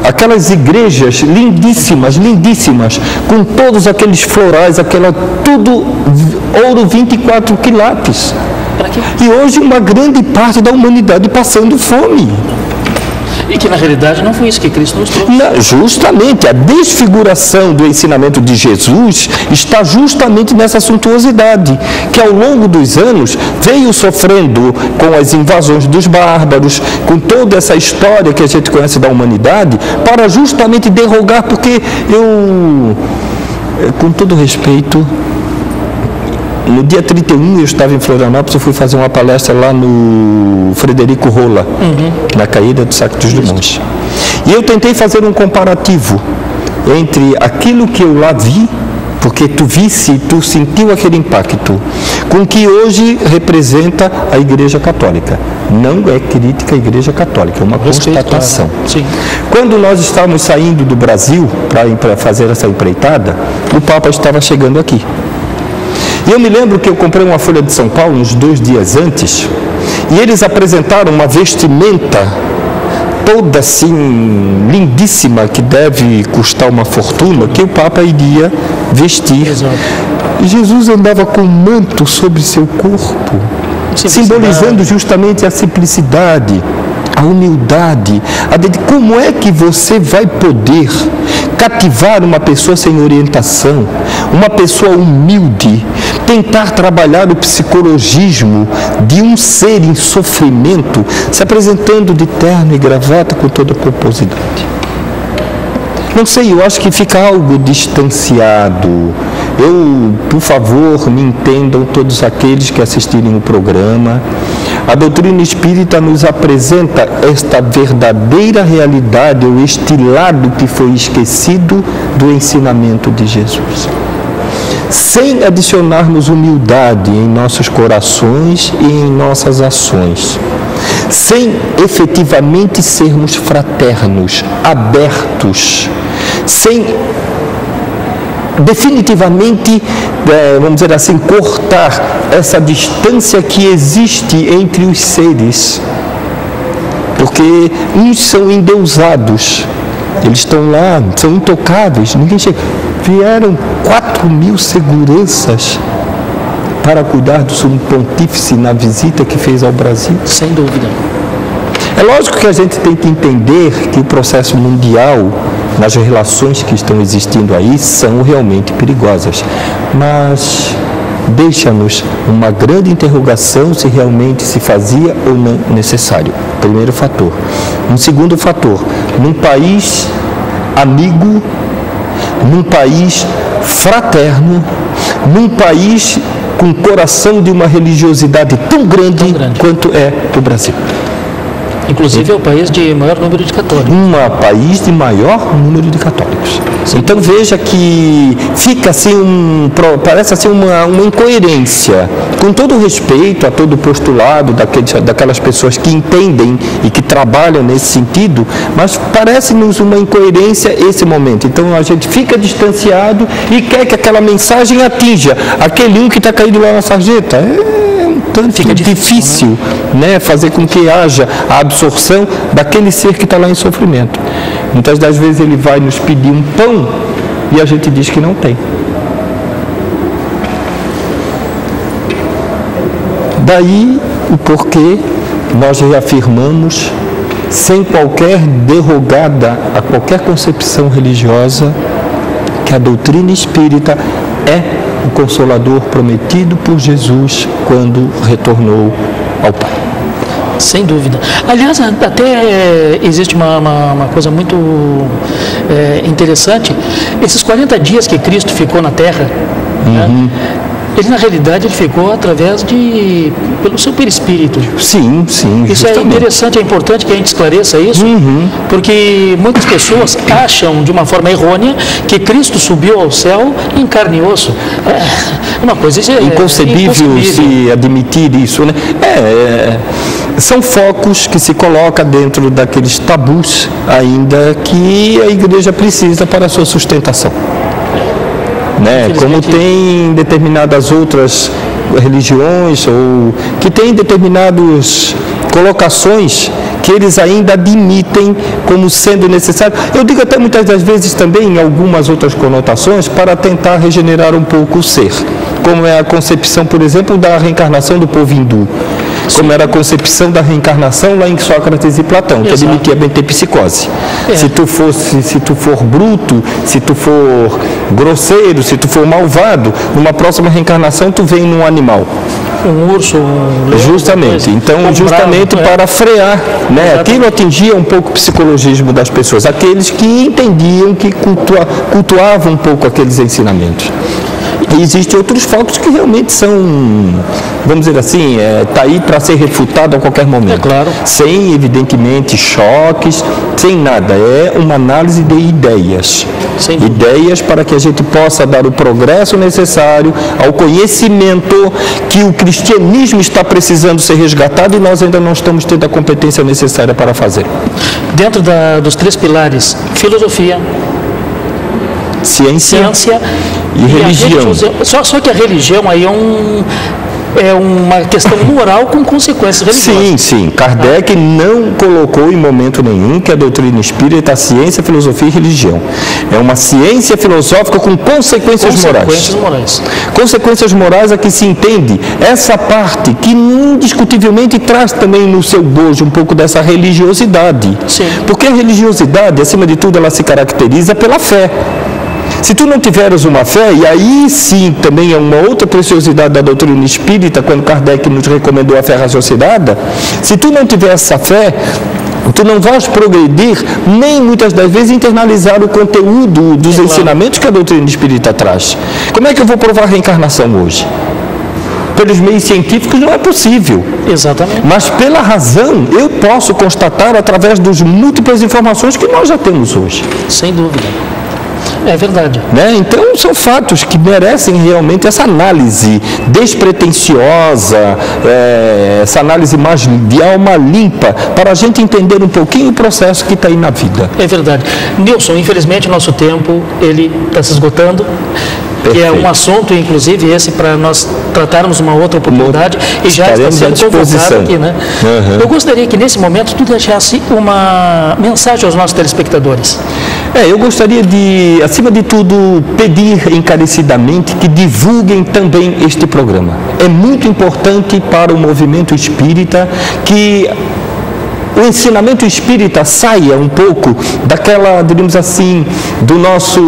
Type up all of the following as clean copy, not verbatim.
aquelas igrejas lindíssimas, lindíssimas, com todos aqueles florais, tudo ouro 24 quilates. E hoje uma grande parte da humanidade passando fome. E que na realidade não foi isso que Cristo nos trouxe. Não, justamente, a desfiguração do ensinamento de Jesus está justamente nessa suntuosidade, que ao longo dos anos veio sofrendo com as invasões dos bárbaros, com toda essa história que a gente conhece da humanidade, para justamente derrogar, porque com todo respeito, no dia 31 eu estava em Florianópolis, eu fui fazer uma palestra lá no Frederico Rolla, na caída do Saco dos Dumont. E eu tentei fazer um comparativo entre aquilo que eu lá vi, porque tu sentiu aquele impacto, com o que hoje representa a Igreja Católica. Não é crítica à Igreja Católica, é uma constatação. Sim. Quando nós estávamos saindo do Brasil para fazer essa empreitada, o Papa estava chegando aqui. E eu me lembro que eu comprei uma Folha de São Paulo uns 2 dias antes, e eles apresentaram uma vestimenta toda assim, lindíssima, que deve custar uma fortuna, que o Papa iria vestir. Exato. Jesus andava com um manto sobre seu corpo, simbolizando justamente a simplicidade, a humildade. Como é que você vai poder cativar uma pessoa sem orientação, uma pessoa humilde, tentar trabalhar o psicologismo de um ser em sofrimento, se apresentando de terno e gravata com toda a pomposidade? Não sei, eu acho que fica algo distanciado. Por favor, me entendam todos aqueles que assistirem o programa. A doutrina espírita nos apresenta esta verdadeira realidade, ou este lado que foi esquecido do ensinamento de Jesus. Sem adicionarmos humildade em nossos corações e em nossas ações. Sem efetivamente sermos fraternos, abertos, sem definitivamente, vamos dizer assim, cortar essa distância que existe entre os seres, porque uns são endeusados, eles estão lá, são intocáveis, ninguém chega. Vieram 4.000 seguranças para cuidar do sumo pontífice na visita que fez ao Brasil. Sem dúvida. É lógico que a gente tem que entender que o processo mundial, nas relações que estão existindo aí, são realmente perigosas. Mas deixa-nos uma grande interrogação se realmente se fazia ou não necessário. Primeiro fator. Um segundo fator, num país amigo, num país fraterno, num país com coração de uma religiosidade tão grande quanto é o Brasil. Inclusive é o país de maior número de católicos. Um país de maior número de católicos. Então veja que fica assim, parece assim uma incoerência, com todo o respeito a todo o postulado daquelas pessoas que entendem e que trabalham nesse sentido, mas parece-nos uma incoerência esse momento. Então a gente fica distanciado e quer que aquela mensagem atinja aquele um que está caído lá na sarjeta. Tanto fica difícil, né, fazer com que haja a absorção daquele ser que está lá em sofrimento. Muitas das vezes ele vai nos pedir um pão e a gente diz que não tem. Daí o porquê nós reafirmamos, sem qualquer derrogada a qualquer concepção religiosa, que a doutrina espírita é o Consolador prometido por Jesus quando retornou ao Pai. Sem dúvida. Aliás, até existe uma coisa muito interessante. Esses 40 dias que Cristo ficou na Terra, né, ele na realidade ficou pelo seu perispírito. Sim, sim. Isso justamente. É interessante, é importante que a gente esclareça isso, porque muitas pessoas acham de uma forma errônea que Cristo subiu ao céu em carne e osso. É uma coisa inconcebível se admitir isso, né? São focos que se coloca dentro daqueles tabus ainda que a igreja precisa para a sua sustentação. Né? Como tem determinadas outras religiões ou que tem determinadas colocações que eles ainda admitem como sendo necessário. Eu digo até muitas das vezes também em algumas outras conotações para tentar regenerar um pouco o ser, como é a concepção, por exemplo, da reencarnação do povo hindu. Como era a concepção da reencarnação lá em Sócrates e Platão, que admitia bem ter psicose. Se tu for bruto, se tu for grosseiro, se tu for malvado, numa próxima reencarnação tu vem num animal. Um urso, um leão. Justamente. Então, justamente para frear, né? Aquilo atingia um pouco o psicologismo das pessoas, aqueles que entendiam, que cultuavam um pouco aqueles ensinamentos. E existem outros focos que realmente são, vamos dizer assim, está aí para ser refutado a qualquer momento. É claro. Sem, evidentemente, choques, sem nada. É uma análise de ideias. Ideias para que a gente possa dar o progresso necessário ao conhecimento que o cristianismo está precisando ser resgatado e nós ainda não estamos tendo a competência necessária para fazer. Dentro dos 3 pilares, filosofia, ciência e religião. Só que a religião aí é uma questão moral com consequências religiosas. Sim. Kardec não colocou em momento nenhum que a doutrina espírita é a ciência, filosofia e religião. É uma ciência filosófica com consequências morais. Consequências morais a que se entende essa parte que indiscutivelmente traz também no seu bojo um pouco dessa religiosidade. Sim. Porque a religiosidade, acima de tudo, ela se caracteriza pela fé. Se tu não tiveres uma fé, e aí sim também é uma outra preciosidade da doutrina espírita, quando Kardec nos recomendou a fé raciocinada, se tu não tiver essa fé, tu não vais progredir, nem muitas das vezes internalizar o conteúdo dos ensinamentos que a doutrina espírita traz. Como é que eu vou provar a reencarnação hoje? Pelos meios científicos não é possível. Exatamente. Mas pela razão eu posso constatar através das múltiplas informações que nós já temos hoje. Sem dúvida. É verdade. Né? Então, são fatos que merecem realmente essa análise despretensiosa, essa análise mais de alma limpa, para a gente entender um pouquinho o processo que está aí na vida. É verdade. Nilson, infelizmente o nosso tempo ele está se esgotando. Perfeito. Que é um assunto, inclusive, esse para nós tratarmos uma outra oportunidade e já está sendo convocado aqui, né? Eu gostaria que nesse momento tu deixasse uma mensagem aos nossos telespectadores. Eu gostaria de, acima de tudo, pedir encarecidamente que divulguem também este programa. É muito importante para o movimento espírita que o ensinamento espírita saia um pouco daquela, diríamos assim, do nosso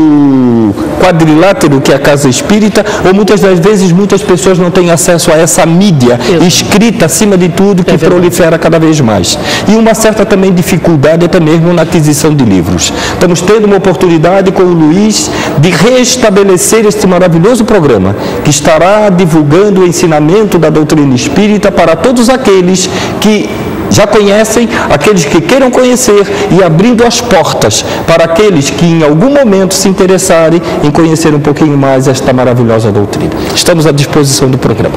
quadrilátero que é a casa espírita, ou muitas das vezes muitas pessoas não têm acesso a essa mídia escrita acima de tudo que prolifera cada vez mais. E uma certa também dificuldade até mesmo na aquisição de livros. Estamos tendo uma oportunidade com o Luiz de restabelecer este maravilhoso programa que estará divulgando o ensinamento da doutrina espírita para todos aqueles que já conhecem, aqueles que queiram conhecer e abrindo as portas para aqueles que em algum momento se interessarem em conhecer um pouquinho mais esta maravilhosa doutrina. Estamos à disposição do programa.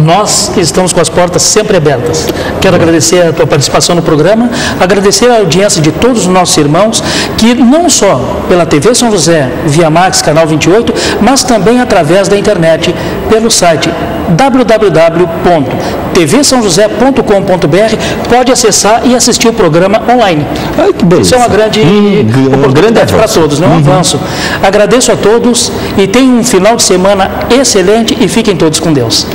Nós estamos com as portas sempre abertas. Quero agradecer a tua participação no programa, agradecer a audiência de todos os nossos irmãos, que não só pela TV São José, via Max, canal 28, mas também através da internet, pelo site www.tvsaojosé.com.br, pode acessar e assistir o programa online. Isso é uma grande oportunidade para todos, um avanço. Agradeço a todos e tenham um final de semana excelente e fiquem todos com Deus.